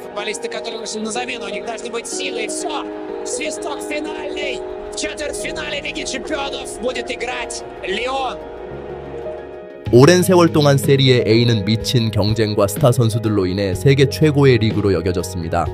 Футболисты, которые вышли на замену, у них должны быть силы, и все. Свисток финальный. В четвертьфинале Лиги Чемпионов будет играть Лион. 오랜 세월 동안 세리에 A는 미친 경쟁과 스타 선수들로 인해 세계 최고의 리그로 여겨졌습니다.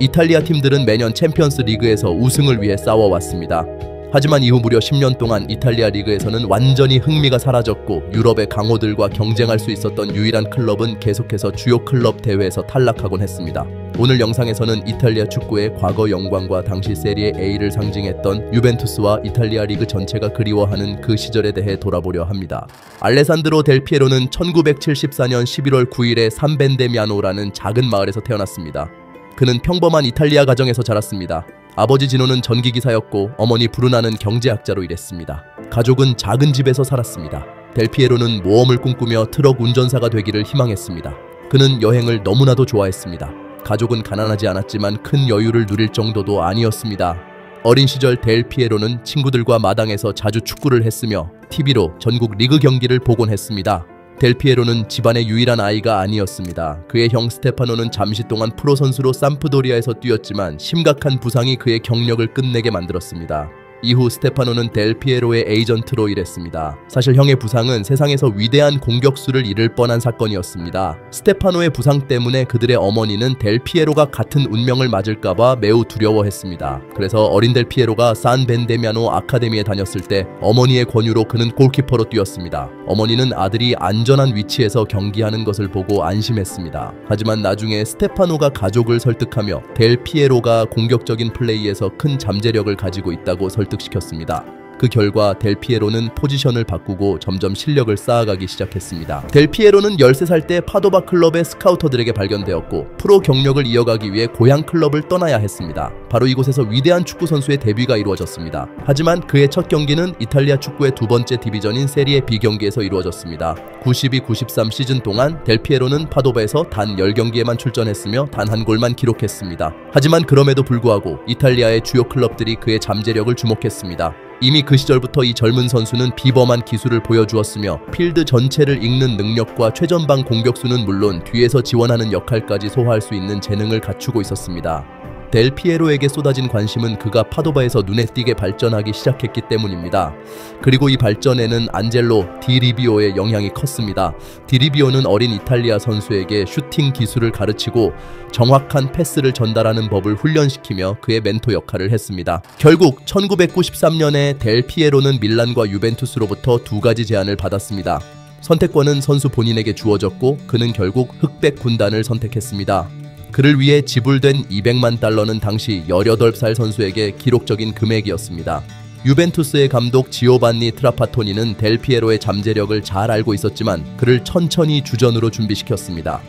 이탈리아 팀들은 매년 챔피언스 리그에서 우승을 위해 싸워왔습니다. 하지만 이후 무려 10년 동안 이탈리아 리그에서는 완전히 흥미가 사라졌고 유럽의 강호들과 경쟁할 수 있었던 유일한 클럽은 계속해서 주요 클럽 대회에서 탈락하곤 했습니다. 오늘 영상에서는 이탈리아 축구의 과거 영광과 당시 세리에 A를 상징했던 유벤투스와 이탈리아 리그 전체가 그리워하는 그 시절에 대해 돌아보려 합니다. 알레산드로 델 피에로는 1974년 11월 9일에 산벤데미아노라는 작은 마을에서 태어났습니다. 그는 평범한 이탈리아 가정에서 자랐습니다. 아버지 진호는 전기기사였고 어머니 브루나는 경제학자로 일했습니다. 가족은 작은 집에서 살았습니다. 델 피에로는 모험을 꿈꾸며 트럭 운전사가 되기를 희망했습니다. 그는 여행을 너무나도 좋아했습니다. 가족은 가난하지 않았지만 큰 여유를 누릴 정도도 아니었습니다. 어린 시절 델 피에로는 친구들과 마당에서 자주 축구를 했으며 TV로 전국 리그 경기를 보곤 했습니다. 델 피에로는 집안의 유일한 아이가 아니었습니다. 그의 형 스테파노는 잠시 동안 프로 선수로 삼프도리아에서 뛰었지만 심각한 부상이 그의 경력을 끝내게 만들었습니다. 이후 스테파노는 델 피에로의 에이전트로 일했습니다. 사실 형의 부상은 세상에서 위대한 공격수를 잃을 뻔한 사건이었습니다. 스테파노의 부상 때문에 그들의 어머니는 델 피에로가 같은 운명을 맞을까봐 매우 두려워했습니다. 그래서 어린 델 피에로가 산 벤데미아노 아카데미에 다녔을 때 어머니의 권유로 그는 골키퍼로 뛰었습니다. 어머니는 아들이 안전한 위치에서 경기하는 것을 보고 안심했습니다. 하지만 나중에 스테파노가 가족을 설득하며 델 피에로가 공격적인 플레이에서 큰 잠재력을 가지고 있다고 설득시켰습니다. 그 결과 델 피에로는 포지션을 바꾸고 점점 실력을 쌓아가기 시작했습니다. 델 피에로는 13살 때 파도바 클럽의 스카우터들에게 발견되었고 프로 경력을 이어가기 위해 고향 클럽을 떠나야 했습니다. 바로 이곳에서 위대한 축구 선수의 데뷔가 이루어졌습니다. 하지만 그의 첫 경기는 이탈리아 축구의 두 번째 디비전인 세리에 B 경기에서 이루어졌습니다. 92-93 시즌 동안 델 피에로는 파도바에서 단 10경기에만 출전했으며 단 한 골만 기록했습니다. 하지만 그럼에도 불구하고 이탈리아의 주요 클럽들이 그의 잠재력을 주목했습니다. 이미 그 시절부터 이 젊은 선수는 비범한 기술을 보여주었으며 필드 전체를 읽는 능력과 최전방 공격수는 물론 뒤에서 지원하는 역할까지 소화할 수 있는 재능을 갖추고 있었습니다. 델 피에로에게 쏟아진 관심은 그가 파도바에서 눈에 띄게 발전하기 시작했기 때문입니다. 그리고 이 발전에는 안젤로 디 리비오의 영향이 컸습니다. 디 리비오는 어린 이탈리아 선수에게 슈팅 기술을 가르치고 정확한 패스를 전달하는 법을 훈련시키며 그의 멘토 역할을 했습니다. 결국 1993년에 델 피에로는 밀란과 유벤투스로부터 두 가지 제안을 받았습니다. 선택권은 선수 본인에게 주어졌고 그는 결국 흑백 군단을 선택했습니다. 그를 위해 지불된 200만 달러는 당시 18살 선수에게 기록적인 금액이었습니다. 유벤투스의 감독 지오반니 트라파토니는 델 피에로의 잠재력을 잘 알고 있었지만 그를 천천히 주전으로 준비시켰습니다.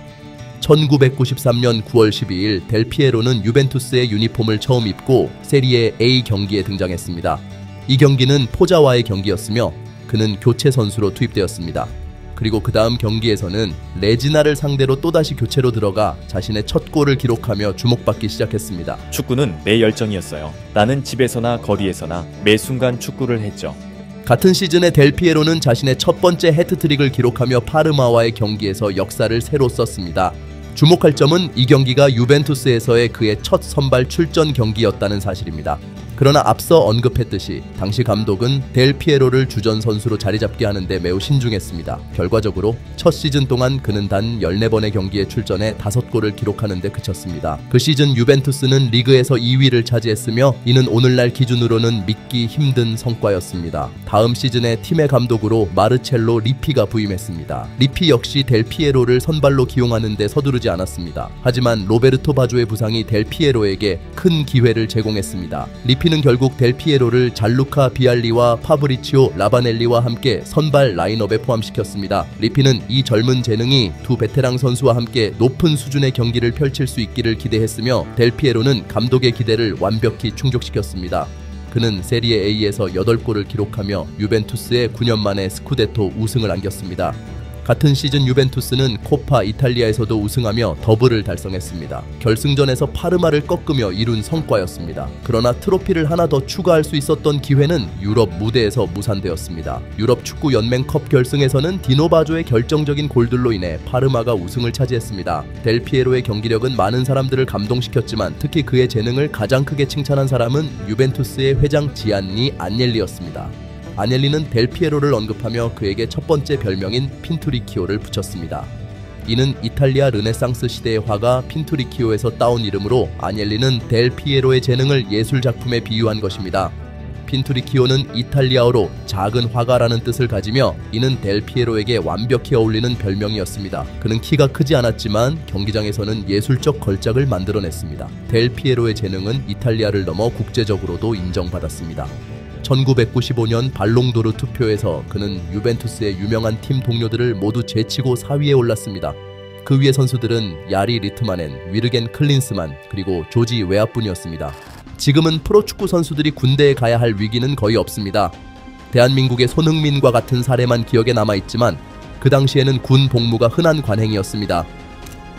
1993년 9월 12일 델 피에로는 유벤투스의 유니폼을 처음 입고 세리에 A 경기에 등장했습니다. 이 경기는 포자와의 경기였으며 그는 교체 선수로 투입되었습니다. 그리고 그 다음 경기에서는 레지나를 상대로 또다시 교체로 들어가 자신의 첫 골을 기록하며 주목받기 시작했습니다. 축구는 내 열정이었어요. 나는 집에서나 거리에서나 매 순간 축구를 했죠. 같은 시즌에 델 피에로는 자신의 첫 번째 해트트릭을 기록하며 파르마와의 경기에서 역사를 새로 썼습니다. 주목할 점은 이 경기가 유벤투스에서의 그의 첫 선발 출전 경기였다는 사실입니다. 그러나 앞서 언급했듯이 당시 감독은 델 피에로를 주전 선수로 자리잡게 하는데 매우 신중했습니다. 결과적으로 첫 시즌 동안 그는 단 14번의 경기에 출전해 5골을 기록하는 데 그쳤습니다. 그 시즌 유벤투스는 리그에서 2위를 차지했으며 이는 오늘날 기준으로는 믿기 힘든 성과였습니다. 다음 시즌에 팀의 감독으로 마르첼로 리피가 부임했습니다. 리피 역시 델 피에로를 선발로 기용하는 데 서두르지 않았습니다. 하지만 로베르토 바조의 부상이 델 피에로에게 큰 기회를 제공했습니다. 리피는 결국 델 피에로를 잘루카 비알리와 파브리치오 라바넬리와 함께 선발 라인업에 포함시켰습니다. 리피는 이 젊은 재능이 두 베테랑 선수와 함께 높은 수준의 경기를 펼칠 수 있기를 기대했으며 델 피에로는 감독의 기대를 완벽히 충족시켰습니다. 그는 세리에 A에서 8골을 기록하며 유벤투스의 9년 만에 스쿠데토 우승을 안겼습니다. 같은 시즌 유벤투스는 코파 이탈리아에서도 우승하며 더블을 달성했습니다. 결승전에서 파르마를 꺾으며 이룬 성과였습니다. 그러나 트로피를 하나 더 추가할 수 있었던 기회는 유럽 무대에서 무산되었습니다. 유럽 축구 연맹컵 결승에서는 디노 바조의 결정적인 골들로 인해 파르마가 우승을 차지했습니다. 델 피에로의 경기력은 많은 사람들을 감동시켰지만 특히 그의 재능을 가장 크게 칭찬한 사람은 유벤투스의 회장 지안니 안옐리였습니다. 안옐리는 델 피에로를 언급하며 그에게 첫 번째 별명인 핀투리키오를 붙였습니다. 이는 이탈리아 르네상스 시대의 화가 핀투리키오에서 따온 이름으로 안옐리는 델 피에로의 재능을 예술 작품에 비유한 것입니다. 핀투리키오는 이탈리아어로 작은 화가라는 뜻을 가지며 이는 델 피에로에게 완벽히 어울리는 별명이었습니다. 그는 키가 크지 않았지만 경기장에서는 예술적 걸작을 만들어냈습니다. 델 피에로의 재능은 이탈리아를 넘어 국제적으로도 인정받았습니다. 1995년 발롱도르 투표에서 그는 유벤투스의 유명한 팀 동료들을 모두 제치고 4위에 올랐습니다. 그 위의 선수들은 야리 리트마넨, 위르겐 클린스만, 그리고 조지 웨아뿐이었습니다. 지금은 프로축구 선수들이 군대에 가야 할 위기는 거의 없습니다. 대한민국의 손흥민과 같은 사례만 기억에 남아있지만 그 당시에는 군 복무가 흔한 관행이었습니다.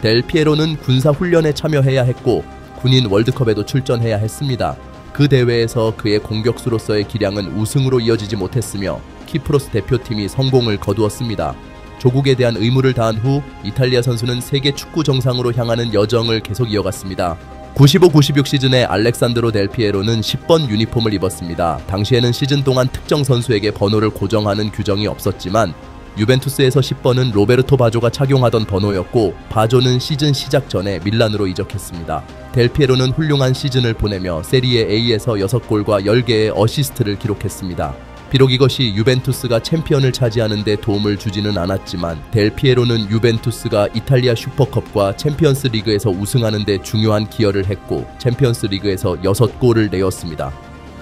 델 피에로는 군사훈련에 참여해야 했고 군인 월드컵에도 출전해야 했습니다. 그 대회에서 그의 공격수로서의 기량은 우승으로 이어지지 못했으며 키프로스 대표팀이 성공을 거두었습니다. 조국에 대한 의무를 다한 후 이탈리아 선수는 세계 축구 정상으로 향하는 여정을 계속 이어갔습니다. 95-96 시즌에 알렉산드로 델 피에로는 10번 유니폼을 입었습니다. 당시에는 시즌 동안 특정 선수에게 번호를 고정하는 규정이 없었지만 유벤투스에서 10번은 로베르토 바조가 착용하던 번호였고 바조는 시즌 시작 전에 밀란으로 이적했습니다. 델 피에로는 훌륭한 시즌을 보내며 세리에 A에서 6골과 10개의 어시스트를 기록했습니다. 비록 이것이 유벤투스가 챔피언을 차지하는 데 도움을 주지는 않았지만 델 피에로는 유벤투스가 이탈리아 슈퍼컵과 챔피언스 리그에서 우승하는 데 중요한 기여를 했고 챔피언스 리그에서 6골을 내었습니다.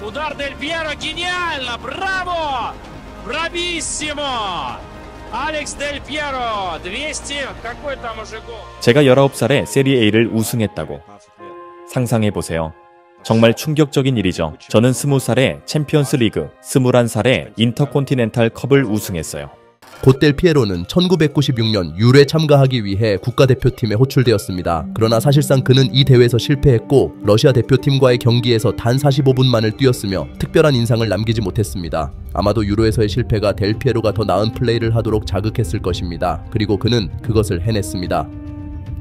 Удар Дель Пьеро гениально! Браво! Брависсимо! Алекс Дель Пьеро 200 какой там уже гол? 제가 19살에 세리에A를 우승했다고. 상상해보세요. 정말 충격적인 일이죠. 저는 20살에 챔피언스 리그, 21살에 인터콘티넨탈 컵을 우승했어요. 곧 델 피에로는 1996년 유레 참가하기 위해 국가대표팀에 호출되었습니다. 그러나 사실상 그는 이 대회에서 실패했고 러시아 대표팀과의 경기에서 단 45분만을 뛰었으며 특별한 인상을 남기지 못했습니다. 아마도 유로에서의 실패가 델 피에로가 더 나은 플레이를 하도록 자극했을 것입니다. 그리고 그는 그것을 해냈습니다.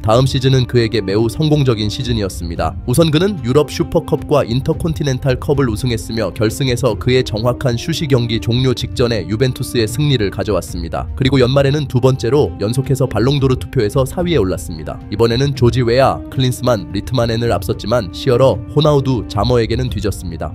다음 시즌은 그에게 매우 성공적인 시즌이었습니다. 우선 그는 유럽 슈퍼컵과 인터콘티넨탈 컵을 우승했으며 결승에서 그의 정확한 슛이 경기 종료 직전에 유벤투스의 승리를 가져왔습니다. 그리고 연말에는 두 번째로 연속해서 발롱도르 투표에서 4위에 올랐습니다. 이번에는 조지 웨아, 클린스만, 리트마넨을 앞섰지만 시어러, 호나우두, 자머에게는 뒤졌습니다.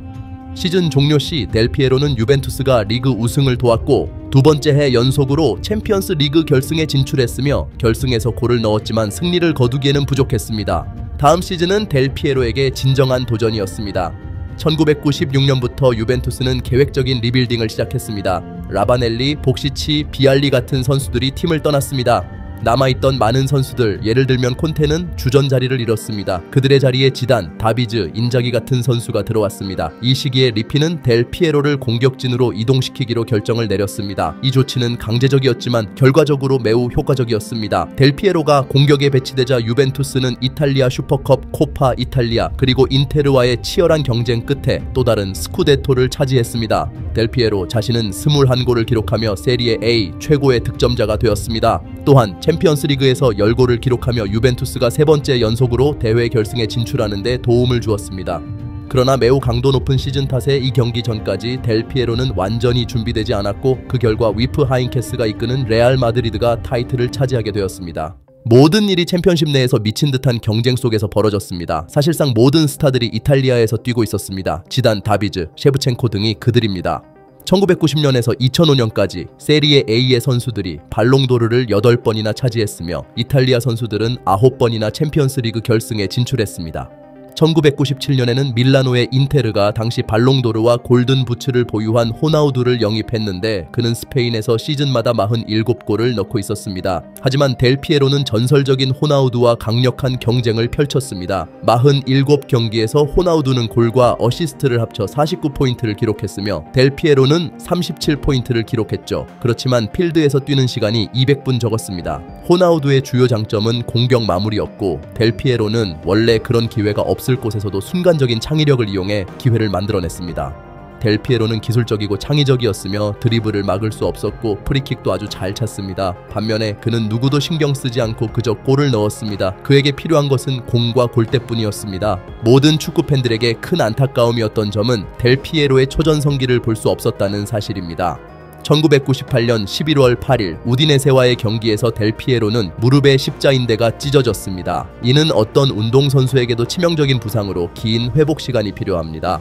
시즌 종료 시 델 피에로는 유벤투스가 리그 우승을 도왔고 두 번째 해 연속으로 챔피언스 리그 결승에 진출했으며 결승에서 골을 넣었지만 승리를 거두기에는 부족했습니다. 다음 시즌은 델 피에로에게 진정한 도전이었습니다. 1996년부터 유벤투스는 계획적인 리빌딩을 시작했습니다. 라바넬리, 복시치, 비알리 같은 선수들이 팀을 떠났습니다. 남아있던 많은 선수들, 예를 들면 콘테는 주전 자리를 잃었습니다. 그들의 자리에 지단, 다비즈, 인자기 같은 선수가 들어왔습니다. 이 시기에 리피는 델 피에로를 공격진으로 이동시키기로 결정을 내렸습니다. 이 조치는 강제적이었지만 결과적으로 매우 효과적이었습니다. 델 피에로가 공격에 배치되자 유벤투스는 이탈리아 슈퍼컵 코파 이탈리아 그리고 인테르와의 치열한 경쟁 끝에 또 다른 스쿠데토를 차지했습니다. 델 피에로 자신은 21골을 기록하며 세리에 A 최고의 득점자가 되었습니다. 또한 챔피언스 리그에서 10골을 기록하며 유벤투스가 세 번째 연속으로 대회 결승에 진출하는 데 도움을 주었습니다. 그러나 매우 강도 높은 시즌 탓에 이 경기 전까지 델 피에로는 완전히 준비되지 않았고 그 결과 위프 하인케스가 이끄는 레알 마드리드가 타이틀을 차지하게 되었습니다. 모든 일이 챔피언십 내에서 미친 듯한 경쟁 속에서 벌어졌습니다. 사실상 모든 스타들이 이탈리아에서 뛰고 있었습니다. 지단, 다비즈, 셰브첸코 등이 그들입니다. 1990년에서 2005년까지 세리에 A의 선수들이 발롱도르를 8번이나 차지했으며 이탈리아 선수들은 9번이나 챔피언스 리그 결승에 진출했습니다. 1997년에는 밀라노의 인테르가 당시 발롱도르와 골든 부츠를 보유한 호나우두를 영입했는데 그는 스페인에서 시즌마다 47골을 넣고 있었습니다. 하지만 델피에로는 전설적인 호나우두와 강력한 경쟁을 펼쳤습니다. 47경기에서 호나우두는 골과 어시스트를 합쳐 49포인트를 기록했으며 델피에로는 37포인트를 기록했죠. 그렇지만 필드에서 뛰는 시간이 200분 적었습니다. 호나우두의 주요 장점은 공격 마무리였고 델피에로는 원래 그런 기회가 없을 곳에서도 순간적인 창의력을 이용해 기회를 만들어냈습니다. 델피에로는 기술적이고 창의적이었으며 드리블을 막을 수 없었고 프리킥도 아주 잘 찼습니다. 반면에 그는 누구도 신경 쓰지 않고 그저 골을 넣었습니다. 그에게 필요한 것은 공과 골대뿐이었습니다. 모든 축구 팬들에게 큰 안타까움이었던 점은 델피에로의 초전성기를 볼 수 없었다는 사실입니다. 1998년 11월 8일 우디네세와의 경기에서 델피에로는 무릎의 십자인대가 찢어졌습니다. 이는 어떤 운동선수에게도 치명적인 부상으로 긴 회복 시간이 필요합니다.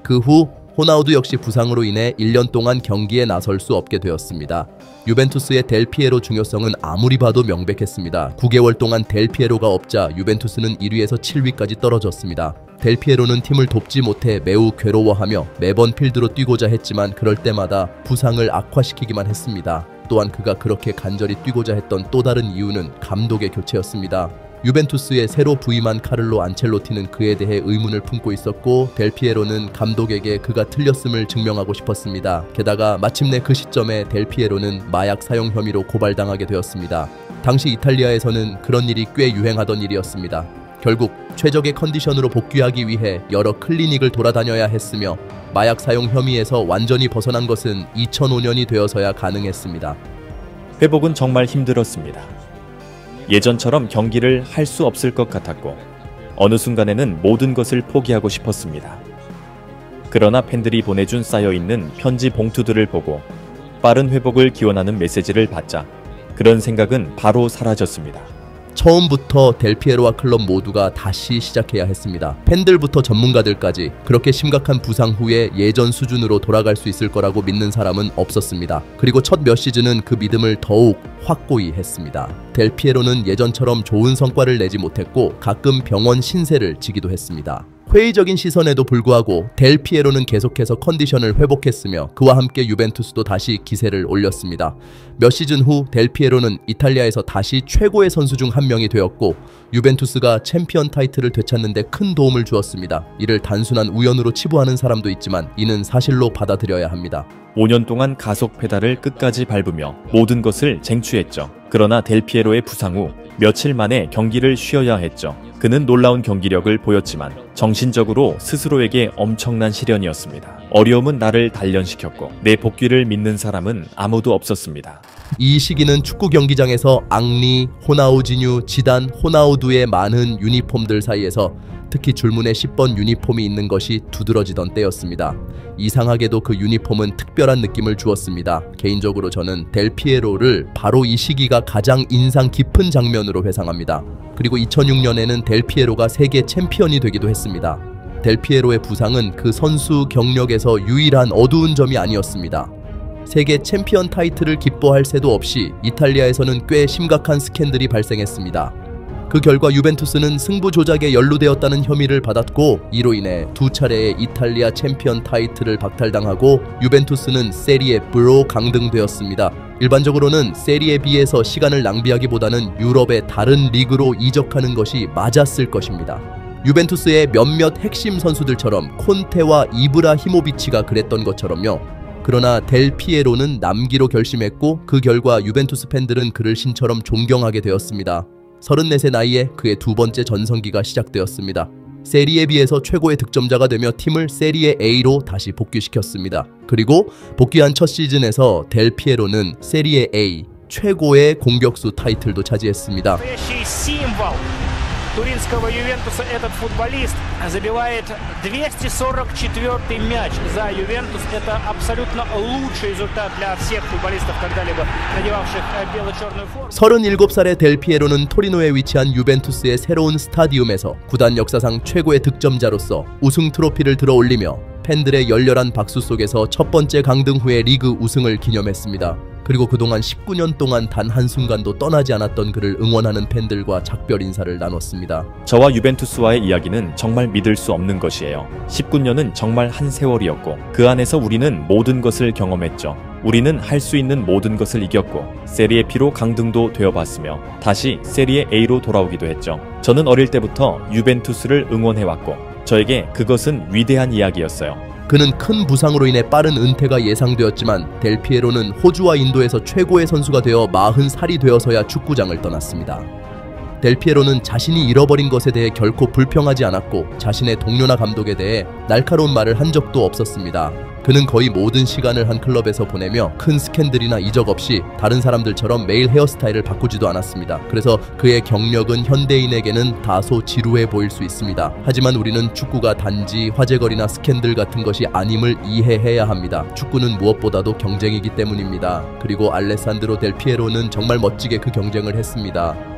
그 후 호나우두 역시 부상으로 인해 1년 동안 경기에 나설 수 없게 되었습니다. 유벤투스의 델피에로 중요성은 아무리 봐도 명백했습니다. 9개월 동안 델피에로가 없자 유벤투스는 1위에서 7위까지 떨어졌습니다. 델피에로는 팀을 돕지 못해 매우 괴로워하며 매번 필드로 뛰고자 했지만 그럴 때마다 부상을 악화시키기만 했습니다. 또한 그가 그렇게 간절히 뛰고자 했던 또 다른 이유는 감독의 교체였습니다. 유벤투스에 새로 부임한 카를로 안첼로티는 그에 대해 의문을 품고 있었고 델피에로는 감독에게 그가 틀렸음을 증명하고 싶었습니다. 게다가 마침내 그 시점에 델피에로는 마약 사용 혐의로 고발당하게 되었습니다. 당시 이탈리아에서는 그런 일이 꽤 유행하던 일이었습니다. 결국 최적의 컨디션으로 복귀하기 위해 여러 클리닉을 돌아다녀야 했으며 마약 사용 혐의에서 완전히 벗어난 것은 2005년이 되어서야 가능했습니다. 회복은 정말 힘들었습니다. 예전처럼 경기를 할 수 없을 것 같았고 어느 순간에는 모든 것을 포기하고 싶었습니다. 그러나 팬들이 보내준 쌓여있는 편지 봉투들을 보고 빠른 회복을 기원하는 메시지를 받자 그런 생각은 바로 사라졌습니다. 처음부터 델피에로와 클럽 모두가 다시 시작해야 했습니다. 팬들부터 전문가들까지 그렇게 심각한 부상 후에 예전 수준으로 돌아갈 수 있을 거라고 믿는 사람은 없었습니다. 그리고 첫 몇 시즌은 그 믿음을 더욱 확고히 했습니다. 델피에로는 예전처럼 좋은 성과를 내지 못했고 가끔 병원 신세를 지기도 했습니다. 회의적인 시선에도 불구하고 델피에로는 계속해서 컨디션을 회복했으며 그와 함께 유벤투스도 다시 기세를 올렸습니다. 몇 시즌 후 델피에로는 이탈리아에서 다시 최고의 선수 중 한 명이 되었고 유벤투스가 챔피언 타이틀을 되찾는 데 큰 도움을 주었습니다. 이를 단순한 우연으로 치부하는 사람도 있지만 이는 사실로 받아들여야 합니다. 5년 동안 가속 페달을 끝까지 밟으며 모든 것을 쟁취했죠. 그러나 델피에로의 부상 후 며칠 만에 경기를 쉬어야 했죠. 그는 놀라운 경기력을 보였지만 정신적으로 스스로에게 엄청난 시련이었습니다. 어려움은 나를 단련시켰고 내 복귀를 믿는 사람은 아무도 없었습니다. 이 시기는 축구 경기장에서 앙리, 호나우지뉴, 지단, 호나우두의 많은 유니폼들 사이에서 특히 줄무늬 10번 유니폼이 있는 것이 두드러지던 때였습니다. 이상하게도 그 유니폼은 특별한 느낌을 주었습니다. 개인적으로 저는 델피에로를 바로 이 시기가 가장 인상 깊은 장면으로 회상합니다. 그리고 2006년에는 델피에로가 세계 챔피언이 되기도 했습니다. 델피에로의 부상은 그 선수 경력에서 유일한 어두운 점이 아니었습니다. 세계 챔피언 타이틀을 기뻐할 새도 없이 이탈리아에서는 꽤 심각한 스캔들이 발생했습니다. 그 결과 유벤투스는 승부 조작에 연루되었다는 혐의를 받았고 이로 인해 두 차례의 이탈리아 챔피언 타이틀을 박탈당하고 유벤투스는 세리에 B로 강등되었습니다. 일반적으로는 세리에 B에서 시간을 낭비하기보다는 유럽의 다른 리그로 이적하는 것이 맞았을 것입니다. 유벤투스의 몇몇 핵심 선수들처럼 콘테와 이브라히모비치가 그랬던 것처럼요. 그러나 델피에로는 남기로 결심했고 그 결과 유벤투스 팬들은 그를 신처럼 존경하게 되었습니다. 34세 나이에 그의 두 번째 전성기가 시작되었습니다. 세리에 B에서 최고의 득점자가 되며 팀을 세리에 A로 다시 복귀시켰습니다. 그리고 복귀한 첫 시즌에서 델피에로는 세리에 A 최고의 공격수 타이틀도 차지했습니다. туринского Ювентуса этот футболист забивает 244-й мяч за Ювентус. Это абсолютно лучший результат для всех футболистов, когда-либо надевавших бело-черную форму. 37살의 델피에로는 토리노에 위치한 유벤투스의 새로운 스타디움에서 구단 역사상 최고의 득점자로서 우승 트로피를 들어올리며 팬들의 열렬한 박수 속에서 첫 번째 강등 후의 리그 우승을 기념했습니다. 그리고 그동안 19년 동안 단 한순간도 떠나지 않았던 그를 응원하는 팬들과 작별 인사를 나눴습니다. 저와 유벤투스와의 이야기는 정말 믿을 수 없는 것이에요. 19년은 정말 한 세월이었고 그 안에서 우리는 모든 것을 경험했죠. 우리는 할 수 있는 모든 것을 이겼고 세리에 B로 강등도 되어봤으며 다시 세리에 A로 돌아오기도 했죠. 저는 어릴 때부터 유벤투스를 응원해왔고 저에게 그것은 위대한 이야기였어요. 그는 큰 부상으로 인해 빠른 은퇴가 예상되었지만 델피에로는 호주와 인도에서 최고의 선수가 되어 40살이 되어서야 축구장을 떠났습니다. 델피에로는 자신이 잃어버린 것에 대해 결코 불평하지 않았고 자신의 동료나 감독에 대해 날카로운 말을 한 적도 없었습니다. 그는 거의 모든 시간을 한 클럽에서 보내며 큰 스캔들이나 이적 없이 다른 사람들처럼 매일 헤어스타일을 바꾸지도 않았습니다. 그래서 그의 경력은 현대인에게는 다소 지루해 보일 수 있습니다. 하지만 우리는 축구가 단지 화제거리나 스캔들 같은 것이 아님을 이해해야 합니다. 축구는 무엇보다도 경쟁이기 때문입니다. 그리고 알레산드로 델피에로는 정말 멋지게 그 경쟁을 했습니다.